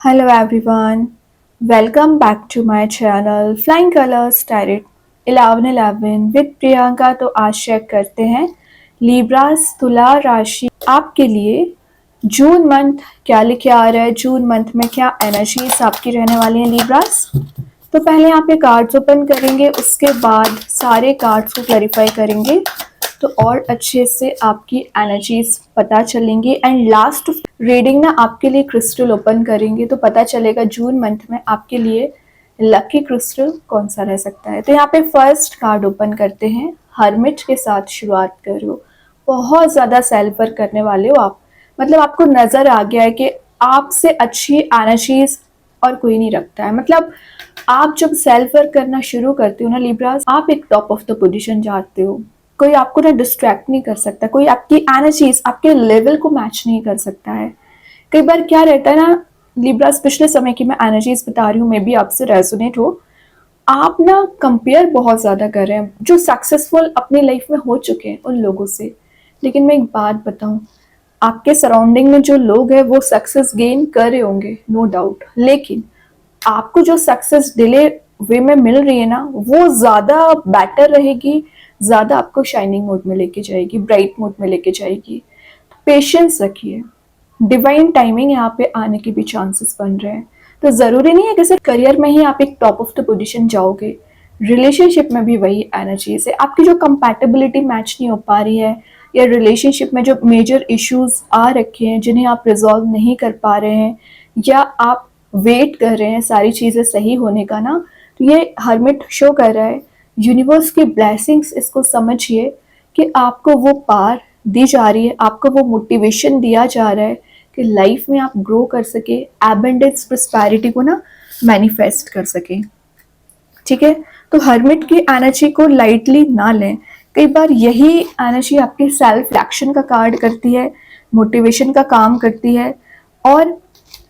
Hello everyone, welcome back to my channel Flying Colors Tarot 1111 with Priyanka. तो आज check करते हैं लिब्रास तुला राशि आपके लिए जून मंथ क्या लिखे आ रहा है। जून मंथ में क्या एनर्जीज आपकी रहने वाली हैं लिब्रास। तो पहले यहाँ पे कार्ड्स ओपन करेंगे, उसके बाद सारे कार्ड्स को क्लैरिफाई करेंगे तो और अच्छे से आपकी एनर्जीज पता चलेंगी। एंड लास्ट रीडिंग ना आपके लिए क्रिस्टल ओपन करेंगे तो पता चलेगा जून मंथ में आपके लिए लकी क्रिस्टल कौन सा रह सकता है। तो यहाँ पे फर्स्ट कार्ड ओपन करते हैं, हर्मिट के साथ शुरुआत करो। बहुत ज़्यादा सेल्फ वर्क करने वाले हो आप, मतलब आपको नज़र आ गया है कि आपसे अच्छी एनर्जीज और कोई नहीं रखता है। मतलब आप जब सेल्फ वर्क करना शुरू करते हो ना लिब्रास, आप एक टॉप ऑफ द पोजीशन जाते हो। कोई आपको ना डिस्ट्रैक्ट नहीं कर सकता, कोई आपकी एनर्जीज आपके लेवल को मैच नहीं कर सकता है। कई बार क्या रहता है ना लिब्रास, पिछले समय की मैं एनर्जीज बता रही हूँ, मे बी आपसे रेजोनेट हो। आप ना कंपेयर बहुत ज़्यादा कर रहे हैं जो सक्सेसफुल अपनी लाइफ में हो चुके हैं उन लोगों से। लेकिन मैं एक बात बताऊं, आपके सराउंडिंग में जो लोग हैं वो सक्सेस गेन कर रहे होंगे नो डाउट, लेकिन आपको जो सक्सेस डिले वे में मिल रही है ना वो ज़्यादा बेटर रहेगी, ज़्यादा आपको शाइनिंग मोड में लेके जाएगी, ब्राइट मोड में लेके जाएगी। पेशेंस रखिए, डिवाइन टाइमिंग यहाँ पे आने के भी चांसेस बन रहे हैं। तो ज़रूरी नहीं है कि सिर्फ करियर में ही आप एक टॉप ऑफ द पोजीशन जाओगे, रिलेशनशिप में भी वही एनर्जीज है। आपकी जो कंपैटिबिलिटी मैच नहीं हो पा रही है या रिलेशनशिप में जो मेजर इश्यूज आ रखे हैं जिन्हें आप रिजॉल्व नहीं कर पा रहे हैं या आप वेट कर रहे हैं सारी चीज़ें सही होने का ना, तो ये हर्मिट शो कर रहा है यूनिवर्स की ब्लेसिंग्स। इसको समझिए कि आपको वो पार दी जा रही है, आपको वो मोटिवेशन दिया जा रहा है कि लाइफ में आप ग्रो कर सके, एबंडेंस प्रॉस्पेरिटी को ना मैनिफेस्ट कर सके। ठीक है, तो हर्मिट की एनर्जी को लाइटली ना लें। कई बार यही एनर्जी आपकी सेल्फ एक्शन का कार्ड करती है, मोटिवेशन का काम करती है, और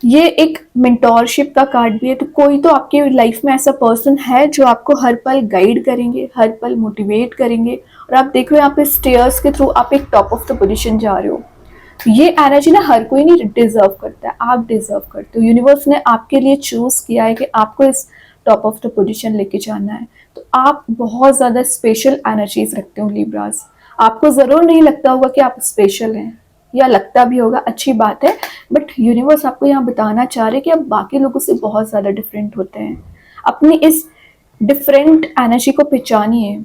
ये एक मेंटोरशिप का कार्ड भी है। तो कोई तो आपकी लाइफ में ऐसा पर्सन है जो आपको हर पल गाइड करेंगे, हर पल मोटिवेट करेंगे, और आप देखो यहाँ पे स्टेयर्स के थ्रू आप एक टॉप ऑफ द पोजीशन जा रहे हो। तो ये एनर्जी ना हर कोई नहीं डिजर्व करता है, आप डिजर्व करते हो। यूनिवर्स ने आपके लिए चूज किया है कि आपको इस टॉप ऑफ द पोजीशन लेके जाना है। तो आप बहुत ज़्यादा स्पेशल एनर्जीज रखते हो लिब्रास। आपको ज़रूर नहीं लगता होगा कि आप स्पेशल हैं, या लगता भी होगा, अच्छी बात है, बट यूनिवर्स आपको यहाँ बताना चाह रहे हैं कि आप बाकी लोगों से बहुत ज़्यादा डिफरेंट होते हैं। अपनी इस डिफरेंट एनर्जी को पहचानिए।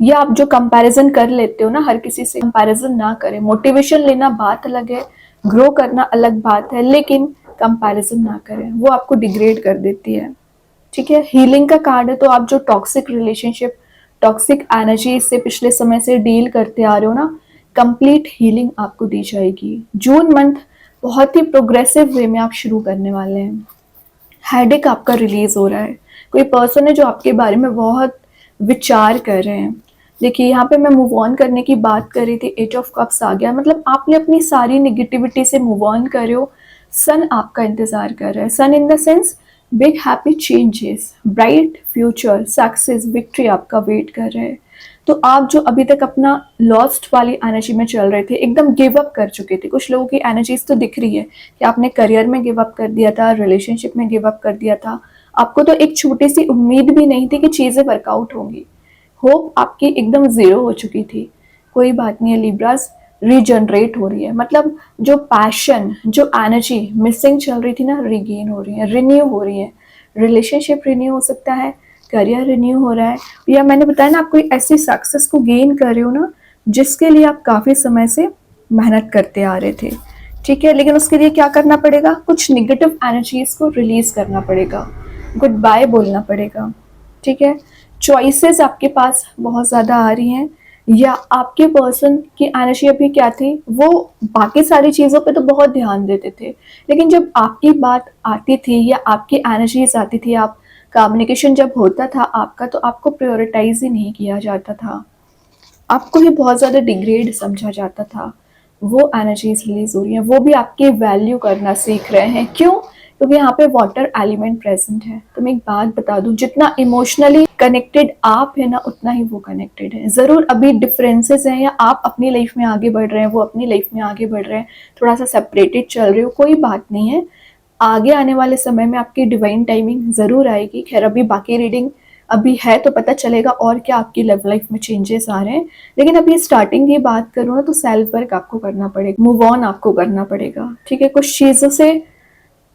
या आप जो कंपैरिजन कर लेते हो ना, हर किसी से कंपैरिजन ना करें। मोटिवेशन लेना बात अलग है, ग्रो करना अलग बात है, लेकिन कंपैरिजन ना करें, वो आपको डिग्रेड कर देती है। ठीक है, हीलिंग का कार्ड है, तो आप जो टॉक्सिक रिलेशनशिप, टॉक्सिक एनर्जी से पिछले समय से डील करते आ रहे हो ना, कंप्लीट हीलिंग आपको दी जाएगी। जून मंथ बहुत ही प्रोग्रेसिव वे में आप शुरू करने वाले हैं। हेडेक आपका रिलीज हो रहा है। कोई पर्सन है जो आपके बारे में बहुत विचार कर रहे हैं। देखिए यहाँ पे मैं मूव ऑन करने की बात कर रही थी, एट ऑफ कप्स आ गया, मतलब आपने अपनी सारी निगेटिविटी से मूव ऑन कर रहे हो। सन आपका इंतजार कर रहा है, sun in the sense big happy changes, bright future, success, victory आपका वेट कर रहे हैं। तो आप जो अभी तक अपना लॉस्ट वाली एनर्जी में चल रहे थे, एकदम गिव अप कर चुके थे। कुछ लोगों की एनर्जीज तो दिख रही है कि आपने करियर में गिव अप कर दिया था, रिलेशनशिप में गिव अप कर दिया था। आपको तो एक छोटी सी उम्मीद भी नहीं थी कि चीज़ें वर्कआउट होंगी। होप आपकी एकदम ज़ीरो हो चुकी थी। कोई बात नहीं है लिब्रास, रीजनरेट हो रही है। मतलब जो पैशन, जो एनर्जी मिसिंग चल रही थी ना, रिगेन हो रही है, रिन्यू हो रही है। रिलेशनशिप रिन्यू हो सकता है, करियर रिन्यू हो रहा है, या मैंने बताया ना आप कोई ऐसी सक्सेस को गेन कर रहे हो ना जिसके लिए आप काफ़ी समय से मेहनत करते आ रहे थे। ठीक है, लेकिन उसके लिए क्या करना पड़ेगा, कुछ निगेटिव एनर्जीज को रिलीज करना पड़ेगा, गुड बाय बोलना पड़ेगा। ठीक है, चॉइसेस आपके पास बहुत ज़्यादा आ रही हैं, या आपके पर्सन की एनर्जी अभी क्या थी, वो बाकी सारी चीज़ों पे तो बहुत ध्यान देते थे, लेकिन जब आपकी बात आती थी या आपकी एनर्जीज आती थी, आप कम्युनिकेशन जब होता था आपका, तो आपको प्रायोरिटाइज ही नहीं किया जाता था, आपको ही बहुत ज़्यादा डिग्रेड समझा जाता था। वो एनर्जीज रिलीज हो रही हैं, वो भी आपकी वैल्यू करना सीख रहे हैं। क्यों? क्योंकि यहाँ पे वाटर एलिमेंट प्रेजेंट है। तो मैं एक बात बता दूं, जितना इमोशनली कनेक्टेड आप है ना, उतना ही वो कनेक्टेड है। ज़रूर अभी डिफरेंसेस हैं, या आप अपनी लाइफ में आगे बढ़ रहे हैं, वो अपनी लाइफ में आगे बढ़ रहे हैं, थोड़ा सा सेपरेटेड चल रहे हो, कोई बात नहीं है। आगे आने वाले समय में आपकी डिवाइन टाइमिंग ज़रूर आएगी। खैर अभी बाकी रीडिंग अभी है तो पता चलेगा और क्या आपकी लव लाइफ में चेंजेस आ रहे हैं, लेकिन अभी स्टार्टिंग की बात करूँ ना तो सेल्फ वर्क आपको करना पड़ेगा, मूव ऑन आपको करना पड़ेगा, ठीक है। कुछ चीज़ों से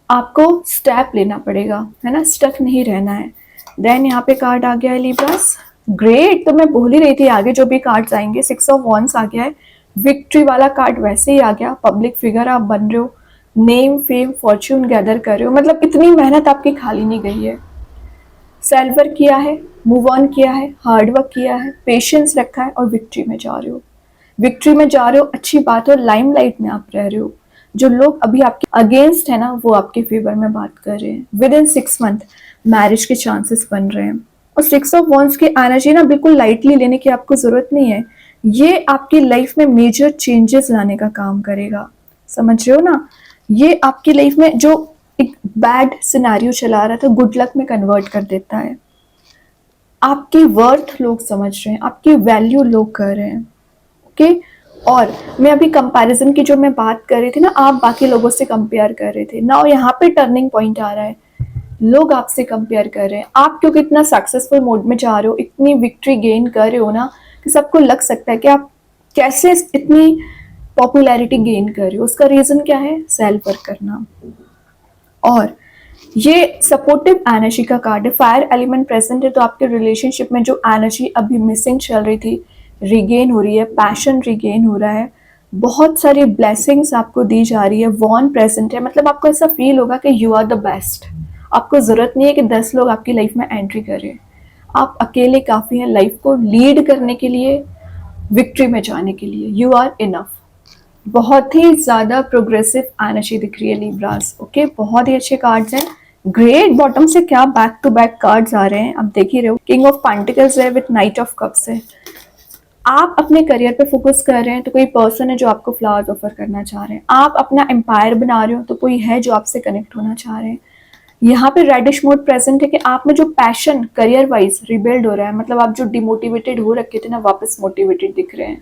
आपको स्टेप लेना पड़ेगा, है ना, स्टक नहीं रहना है। देन यहाँ पे कार्ड आ गया है लिब्रास, ग्रेट। तो मैं बोल ही रही थी आगे जो भी कार्ड्स आएंगे, 6 ऑफ वॉन्ड्स आ गया है, विक्ट्री वाला कार्ड वैसे ही आ गया, पब्लिक फिगर आप बन रहे हो, नेम फेम फॉर्च्यून गैदर कर रहे हो, मतलब इतनी मेहनत आपकी खाली नहीं गई है। सेल्फ वर्क किया है, मूव ऑन किया है, हार्ड वर्क किया है, पेशेंस रखा है और विक्ट्री में जा रहे हो। विक्ट्री में जा रहे हो, अच्छी बात है, और लाइमलाइट में आप रह रहे हो। जो लोग अभी आपके अगेंस्ट है ना, वो आपके फेवर में बात कर रहे हैं। विद इन 6 मंथ मैरिज के चांसेस बन रहे हैं। और 6 ऑफ वॉन्ड्स की एनर्जी ना बिल्कुल लाइटली लेने की आपको जरूरत नहीं है। ये आपकी लाइफ में मेजर चेंजेस लाने का काम करेगा, समझ रहे हो ना। ये आपकी लाइफ में जो एक बैड सिनेरियो चला रहा था, गुड लक में कन्वर्ट कर देता है। आपकी वर्थ लोग समझ रहे हैं, आपकी वैल्यू लोग कर रहे हैं, ओके। और मैं अभी कंपैरिजन की जो मैं बात कर रही थी ना, आप बाकी लोगों से कंपेयर कर रहे थे ना, यहाँ पे टर्निंग पॉइंट आ रहा है। लोग आपसे कंपेयर कर रहे हैं, आप क्योंकि इतना सक्सेसफुल मोड में जा रहे हो, इतनी विक्ट्री गेन कर रहे हो ना, कि सबको लग सकता है कि आप कैसे इतनी पॉपुलैरिटी गेन कर रहे हो। उसका रीजन क्या है? सेल्फ वर्क करना। और ये सपोर्टिव एनर्जी का कार्ड है, फायर एलिमेंट प्रेजेंट है, तो आपके रिलेशनशिप में जो एनर्जी अभी मिसिंग चल रही थी रिगेन हो रही है, पैशन रिगेन हो रहा है, बहुत सारी ब्लेसिंग्स आपको दी जा रही है, वॉन प्रेजेंट है, मतलब आपको ऐसा फील होगा कि यू आर द बेस्ट। आपको ज़रूरत नहीं है कि 10 लोग आपकी लाइफ में एंट्री करें, आप अकेले काफ़ी हैं लाइफ को लीड करने के लिए, विक्ट्री में जाने के लिए। You are enough. बहुत ही ज़्यादा प्रोग्रेसिव एनर्जी दिख रही है लिब्रास, ओके, बहुत ही अच्छे कार्ड्स हैं। ग्रेट। बॉटम से क्या बैक टू बैक कार्ड्स आ रहे हैं, आप देख ही रहे हो। किंग ऑफ पेंटिकल्स है विथ नाइट ऑफ कप्स है। आप अपने करियर पे फोकस कर रहे हैं तो कोई पर्सन है जो आपको फ्लावर्स ऑफर करना चाह रहे हैं। आप अपना एम्पायर बना रहे हो तो कोई है जो आपसे कनेक्ट होना चाह रहे हैं। यहाँ पे रेडिश मोड प्रेजेंट है कि आप में जो पैशन करियर वाइज रिबिल्ड हो रहा है, मतलब आप जो डिमोटिवेटेड हो रखे थे ना, वापस मोटिवेटेड दिख रहे हैं।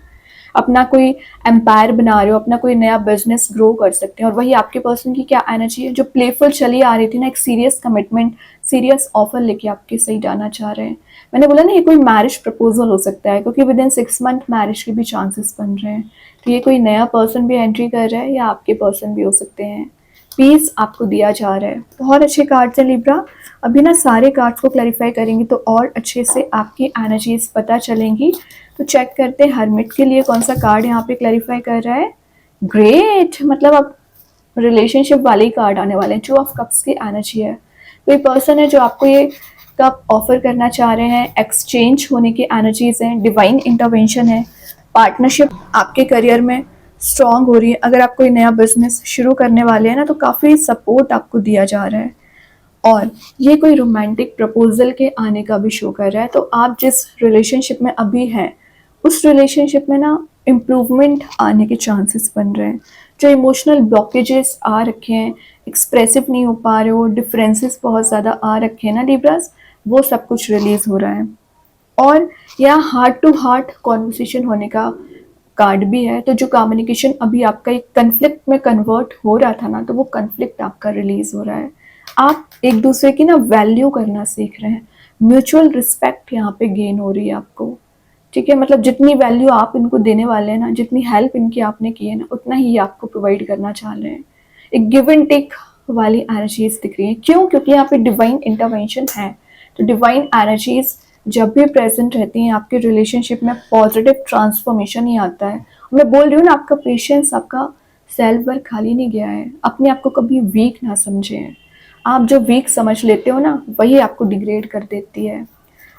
अपना कोई एम्पायर बना रहे हो, अपना कोई नया बिजनेस ग्रो कर सकते हैं। और वही आपके पर्सन की क्या एनर्जी है, जो प्लेफुल चली आ रही थी ना, एक सीरियस कमिटमेंट, सीरियस ऑफर लेके आपके सही जाना चाह रहे हैं। मैंने बोला ना, ये कोई मैरिज प्रपोजल हो सकता है, क्योंकि विद इन 6 मंथ मैरिज के भी चांसेस बन रहे हैं। तो ये कोई नया पर्सन भी एंट्री कर रहा है या आपके पर्सन भी हो सकते हैं। पीस आपको दिया जा रहा है। बहुत अच्छे कार्ड्स हैं लिब्रा। अभी ना सारे कार्ड्स को क्लैरिफाई करेंगे तो और अच्छे से आपकी एनर्जीज पता चलेंगी। तो चेक करते हैं हरमिट के लिए कौन सा कार्ड यहाँ पे क्लैरिफाई कर रहा है। ग्रेट, मतलब अब रिलेशनशिप वाले ही कार्ड आने वाले हैं। 2 ऑफ कप्स की एनर्जी है। कोई पर्सन है जो आपको ये कप ऑफर करना चाह रहे हैं, एक्सचेंज होने की एनर्जीज हैं, डिवाइन इंटरवेंशन है, पार्टनरशिप आपके करियर में स्ट्रांग हो रही है। अगर आप कोई नया बिजनेस शुरू करने वाले हैं ना, तो काफ़ी सपोर्ट आपको दिया जा रहा है। और ये कोई रोमांटिक प्रपोजल के आने का भी शो कर रहा है। तो आप जिस रिलेशनशिप में अभी हैं, उस रिलेशनशिप में ना इम्प्रूवमेंट आने के चांसेस बन रहे हैं। जो इमोशनल ब्लॉकेजेस आ रखे हैं, एक्सप्रेसिव नहीं हो पा रहे हो, डिफरेंसेस बहुत ज़्यादा आ रखे हैं ना लिब्रास, वो सब कुछ रिलीज हो रहा है। और यहाँ हार्ट टू हार्ट कॉन्वर्सेशन होने का कार्ड भी है। तो जो कम्युनिकेशन अभी आपका एक कन्फ्लिक्ट में कन्वर्ट हो रहा था ना, तो वो कन्फ्लिक्ट आपका रिलीज हो रहा है। आप एक दूसरे की ना वैल्यू करना सीख रहे हैं। म्यूचुअल रिस्पेक्ट यहाँ पे गेन हो रही है आपको, ठीक है। मतलब जितनी वैल्यू आप इनको देने वाले हैं ना, जितनी हेल्प इनकी आपने की है ना, उतना ही आपको प्रोवाइड करना चाह रहे हैं। एक गिव एंड टेक वाली एनर्जीज दिख रही है। क्यों? क्योंकि यहाँ पे डिवाइन इंटरवेंशन है। तो डिवाइन एनर्जीज जब भी प्रेजेंट रहती हैं आपके रिलेशनशिप में, पॉजिटिव ट्रांसफॉर्मेशन ही आता है। मैं बोल रही हूँ ना, आपका पेशेंस, आपका सेल्फ वर्क खाली नहीं गया है। अपने आप को कभी वीक ना समझें। आप जो वीक समझ लेते हो ना, वही आपको डिग्रेड कर देती है।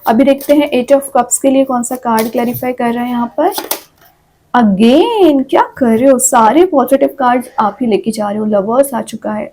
अभी देखते हैं 8 ऑफ कप्स के लिए कौन सा कार्ड क्लैरिफाई कर रहे हैं यहाँ पर। अगेन क्या कर रहे हो, सारे पॉजिटिव कार्ड्स आप ही लेके जा रहे हो। लवर्स आ चुका है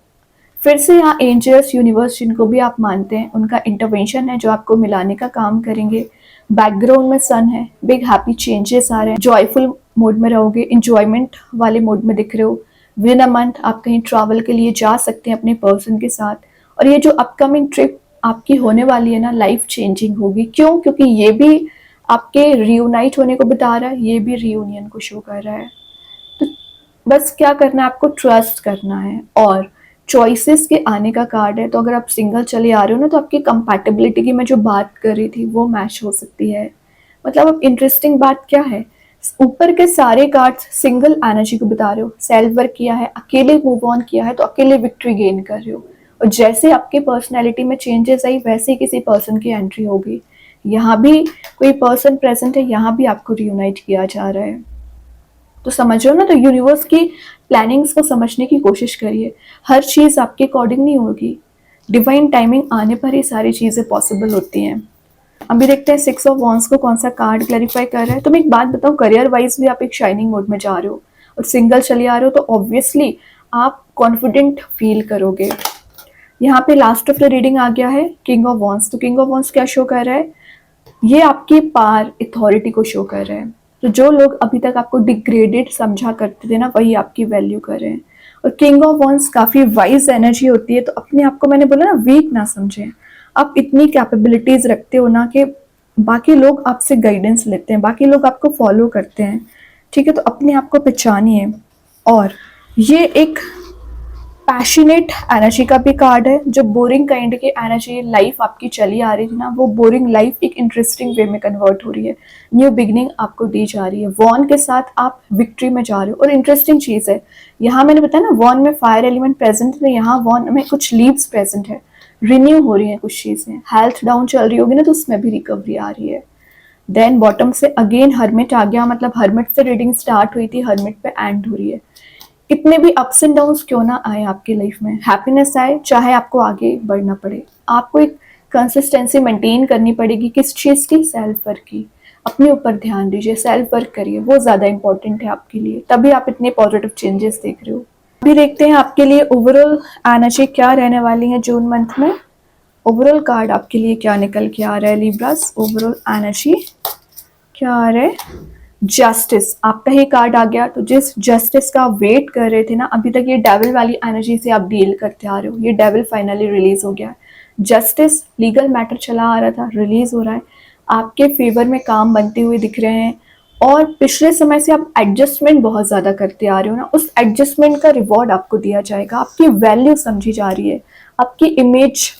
फिर से। यहाँ एंजल्स, यूनिवर्स जिनको भी आप मानते हैं, उनका इंटरवेंशन है जो आपको मिलाने का काम करेंगे। बैकग्राउंड में सन है, बिग हैप्पी चेंजेस आ रहे हैं, जॉयफुल मोड में रहोगे, इंजॉयमेंट वाले मोड में दिख रहे हो। विद अ मंथ आप कहीं ट्रैवल के लिए जा सकते हैं अपने पर्सन के साथ। और ये जो अपकमिंग ट्रिप आपकी होने वाली है ना, लाइफ चेंजिंग होगी। क्यों? क्योंकि ये भी आपके रियूनाइट होने को बता रहा है, ये भी रियूनियन को शो कर रहा है। तो बस क्या करना है, आपको ट्रस्ट करना है और चॉइसेस के आने का कार्ड है। तो अगर आप सिंगल चले आ रहे हो ना, तो आपकी कंपैटिबिलिटी की मैं जो बात कर रही थी वो मैच हो सकती है। मतलब अब इंटरेस्टिंग बात क्या है, ऊपर के सारे कार्ड्स सिंगल एनर्जी को बता रहे हो। सेल्फ वर्क किया है, अकेले मूव ऑन किया है, तो अकेले विक्ट्री गेन कर रहे हो। और जैसे आपके पर्सनैलिटी में चेंजेस आई, वैसे ही किसी पर्सन की एंट्री होगी। यहाँ भी कोई पर्सन प्रेजेंट है, यहाँ भी आपको रियूनाइट किया जा रहा है। तो समझ रहे हो ना, तो यूनिवर्स की प्लानिंग्स को समझने की कोशिश करिए। हर चीज़ आपके अकॉर्डिंग नहीं होगी, डिवाइन टाइमिंग आने पर ही सारी चीज़ें पॉसिबल होती हैं। अभी देखते हैं 6 ऑफ वॉन्ड्स को कौन सा कार्ड क्लैरिफाई कर रहा है। तो मैं एक बात बताऊं, करियर वाइज भी आप एक शाइनिंग मोड में जा रहे हो और सिंगल चले आ रहे हो, तो ऑब्वियसली आप कॉन्फिडेंट फील करोगे। यहाँ पे लास्ट ऑफ द रीडिंग आ गया है किंग ऑफ वॉन्ड्स। तो किंग ऑफ वॉन्ड्स क्या शो कर रहा है, ये आपकी पावर अथॉरिटी को शो कर रहे हैं। तो जो लोग अभी तक आपको डिग्रेडेड समझा करते थे ना, वही आपकी वैल्यू कर रहे हैं। और किंग ऑफ वॉन्ड्स काफ़ी वाइज एनर्जी होती है। तो अपने आप को, मैंने बोला ना, वीक ना समझें। आप इतनी कैपेबिलिटीज रखते हो ना कि बाकी लोग आपसे गाइडेंस लेते हैं, बाकी लोग आपको फॉलो करते हैं। ठीक है, तो अपने आप को पहचानिए। और ये एक पैशनेट एनर्जी का भी कार्ड है। जो बोरिंग काइंड की एनर्जी लाइफ आपकी चली आ रही थी ना, वो बोरिंग लाइफ एक इंटरेस्टिंग वे में कन्वर्ट हो रही है। न्यू बिगनिंग आपको दी जा रही है। वॉन के साथ आप विक्ट्री में जा रहे हो। और इंटरेस्टिंग चीज़ है, यहाँ मैंने बताया ना वॉन में फायर एलिमेंट प्रेजेंट है, यहाँ वॉन में कुछ लीव्स प्रेजेंट है। रिन्यू हो रही है कुछ चीज़ें। हेल्थ डाउन चल रही होगी ना, तो उसमें भी रिकवरी आ रही है। देन बॉटम से अगेन हर्मिट आ गया। मतलब हर्मिट से रीडिंग स्टार्ट हुई थी, हर्मिट पे एंड हो रही है। कितने भी अप्स एंड डाउन्स क्यों ना आए आपकी लाइफ में, हैप्पीनेस आए, चाहे आपको आगे बढ़ना पड़े, आपको एक कंसिस्टेंसी मेंटेन करनी पड़ेगी। किस चीज़ की, सेल्फ वर्क की। अपने ऊपर ध्यान दीजिए, सेल्फ वर्क करिए, वो ज़्यादा इंपॉर्टेंट है आपके लिए। तभी आप इतने पॉजिटिव चेंजेस देख रहे हो। अभी देखते हैं आपके लिए ओवरऑल एनर्जी क्या रहने वाली है जून मंथ में। ओवरऑल कार्ड आपके लिए क्या निकल के आ रहा है लिब्रास। ओवरऑल एनर्जी क्या आ रहा है, जस्टिस आपका ही कार्ड आ गया। तो जिस जस्टिस का वेट कर रहे थे ना अभी तक, ये डेविल वाली एनर्जी से आप डील करते आ रहे हो, ये डेविल फाइनली रिलीज हो गया। जस्टिस लीगल मैटर चला आ रहा था, रिलीज हो रहा है। आपके फेवर में काम बनते हुए दिख रहे हैं। और पिछले समय से आप एडजस्टमेंट बहुत ज़्यादा करते आ रहे हो ना, उस एडजस्टमेंट का रिवॉर्ड आपको दिया जाएगा। आपकी वैल्यू समझी जा रही है, आपकी इमेज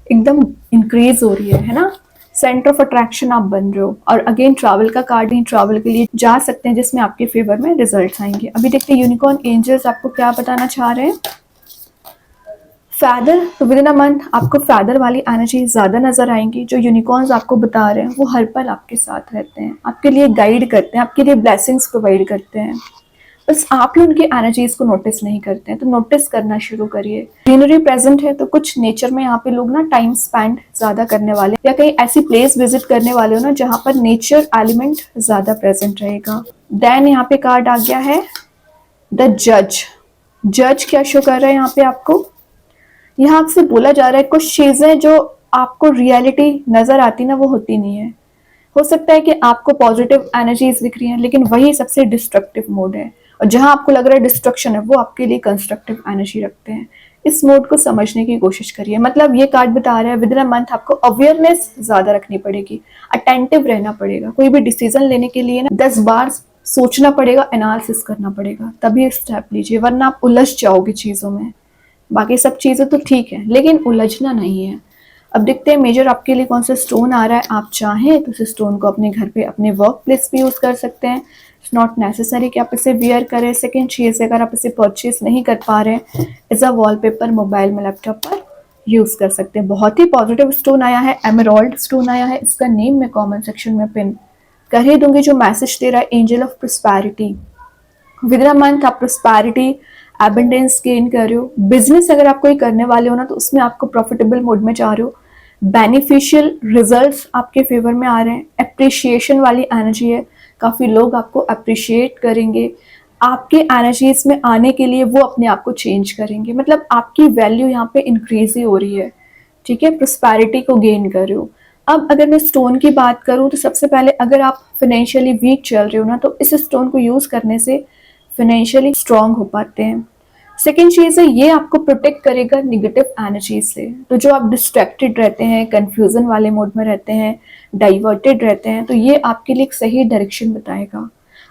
एकदम इंक्रीज हो रही है ना। सेंटर ऑफ अट्रैक्शन आप बन रहे हो। और अगेन ट्रैवल का कार्ड ही, ट्रैवल के लिए जा सकते हैं जिसमें आपके फेवर में रिजल्ट्स आएंगे। अभी देखते हैं यूनिकॉर्न एंजल्स आपको क्या बताना चाह रहे हैं। फैदर, तो विद इन अ मंथ आपको फैदर वाली एनर्जी ज़्यादा नजर आएंगी। जो यूनिकॉर्न्स आपको बता रहे हैं वो हर पल आपके साथ रहते हैं, आपके लिए गाइड करते हैं, आपके लिए ब्लेसिंग्स प्रोवाइड करते हैं। बस आप ही उनकी एनर्जीज को नोटिस नहीं करते हैं, तो नोटिस करना शुरू करिए। ग्रीनरी प्रेजेंट है, तो कुछ नेचर में यहाँ पे लोग ना टाइम स्पेंड ज्यादा करने वाले, या कहीं ऐसी प्लेस विजिट करने वाले हो ना जहाँ पर नेचर एलिमेंट ज्यादा प्रेजेंट रहेगा। देन यहाँ पे कार्ड आ गया है द जज। जज क्या शो कर रहा है यहाँ पे आपको, यहाँ आपसे बोला जा रहा है कुछ चीजें जो आपको रियलिटी नजर आती ना, वो होती नहीं है। हो सकता है कि आपको पॉजिटिव एनर्जीज दिख रही हैं, लेकिन वही सबसे डिस्ट्रक्टिव मोड है। और जहां आपको लग रहा है डिस्ट्रक्शन है, वो आपके लिए कंस्ट्रक्टिव एनर्जी रखते हैं। इस मोड को समझने की कोशिश करिए। मतलब ये कार्ड बता रहा है विद इन अ मंथ आपको अवेयरनेस ज्यादा रखनी पड़ेगी, अटेंटिव रहना पड़ेगा। कोई भी डिसीजन लेने के लिए ना 10 बार सोचना पड़ेगा, एनालिसिस करना पड़ेगा, तभी स्टेप लीजिए, वरना आप उलझ जाओगे चीजों में। बाकी सब चीजें तो ठीक है, लेकिन उलझना नहीं है। अब देखते हैं मेजर आपके लिए कौन सा स्टोन आ रहा है। आप चाहें तो इस स्टोन को अपने घर पे, अपने वर्क प्लेस पे यूज कर सकते हैं। इट्स नॉट नेसेसरी कि आप इसे वियर करें। सेकेंड चीज, अगर आप इसे परचेज नहीं कर पा रहे हैं, एज अ वॉलपेपर मोबाइल में, लैपटॉप पर यूज कर सकते हैं। बहुत ही पॉजिटिव स्टोन आया है, एमराल्ड स्टोन आया है। इसका नेम मैं कॉमेंट सेक्शन में पिन कर ही दूंगी। जो मैसेज दे रहा है, angel of prosperity. With in a month आप प्रोस्पैरिटी, एबंडेंस गेन कर रहे हो। बिजनेस अगर आप कोई करने वाले हो ना, तो उसमें आपको प्रॉफिटेबल मोड में जा रहे हो। बेनिफिशियल रिजल्ट्स आपके फेवर में आ रहे हैं। अप्रिशिएशन वाली एनर्जी है, काफ़ी लोग आपको अप्रिशिएट करेंगे। आपके एनर्जीज में आने के लिए वो अपने आप को चेंज करेंगे। मतलब आपकी वैल्यू यहाँ पे इंक्रीज ही हो रही है। ठीक है, प्रोस्पैरिटी को गेन कर रहे हो। अब अगर मैं स्टोन की बात करूँ, तो सबसे पहले अगर आप फाइनेंशियली वीक चल रहे हो ना, तो इस स्टोन को यूज़ करने से फाइनेंशियली स्ट्रांग हो पाते हैं। सेकेंड चीज़ है, ये आपको प्रोटेक्ट करेगा निगेटिव एनर्जी से। तो जो आप डिस्ट्रैक्टेड रहते हैं, कंफ्यूजन वाले मोड में रहते हैं, डाइवर्टेड रहते हैं, तो ये आपके लिए एक सही डायरेक्शन बताएगा।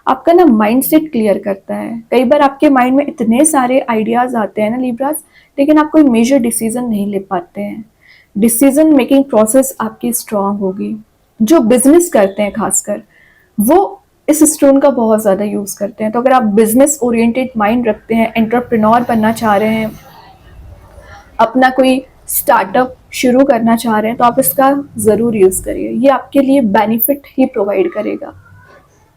आपका ना माइंड सेट क्लियर करता है। कई बार आपके माइंड में इतने सारे आइडियाज आते हैं ना लिब्रास, लेकिन आप कोई मेजर डिसीजन नहीं ले पाते हैं। डिसीजन मेकिंग प्रोसेस आपकी स्ट्रांग होगी। जो बिजनेस करते हैं खासकर, वो इस स्टोन का बहुत ज़्यादा यूज़ करते हैं। तो अगर आप बिजनेस ओरिएंटेड माइंड रखते हैं, एंटरप्रेन्योर बनना चाह रहे हैं, अपना कोई स्टार्टअप शुरू करना चाह रहे हैं, तो आप इसका ज़रूर यूज़ करिए। ये आपके लिए बेनिफिट ही प्रोवाइड करेगा,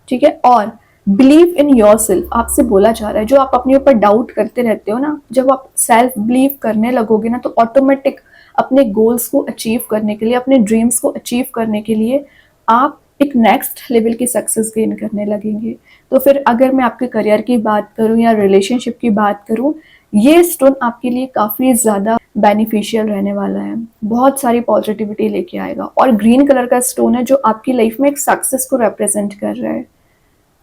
ठीक है। और बिलीव इन योर सेल्फ आपसे बोला जा रहा है। जो आप अपने ऊपर डाउट करते रहते हो ना, जब आप सेल्फ बिलीव करने लगोगे ना, तो ऑटोमेटिक अपने गोल्स को अचीव करने के लिए, अपने ड्रीम्स को अचीव करने के लिए आप एक नेक्स्ट लेवल की सक्सेस गेन करने लगेंगे। तो फिर अगर मैं आपके करियर की बात करूं या रिलेशनशिप की बात करूं, ये स्टोन आपके लिए काफ़ी ज़्यादा बेनिफिशियल रहने वाला है। बहुत सारी पॉजिटिविटी लेके आएगा। और ग्रीन कलर का स्टोन है जो आपकी लाइफ में एक सक्सेस को रिप्रेजेंट कर रहा है।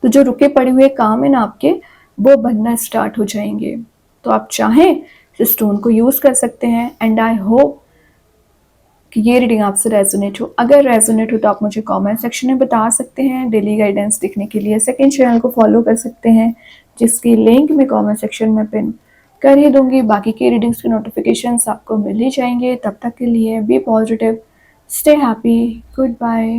तो जो रुके पड़े हुए काम है ना आपके, वो बनना स्टार्ट हो जाएंगे। तो आप चाहें इस स्टोन को यूज़ कर सकते हैं। एंड आई होप कि ये रीडिंग आपसे रेजोनेट हो। अगर रेजोनेट हो तो आप मुझे कमेंट सेक्शन में बता सकते हैं। डेली गाइडेंस देखने के लिए सेकंड चैनल को फॉलो कर सकते हैं, जिसकी लिंक मैं कमेंट सेक्शन में पिन कर ही दूंगी। बाकी की रीडिंग्स के नोटिफिकेशंस आपको मिल ही जाएंगे। तब तक के लिए be positive, stay happy, good bye.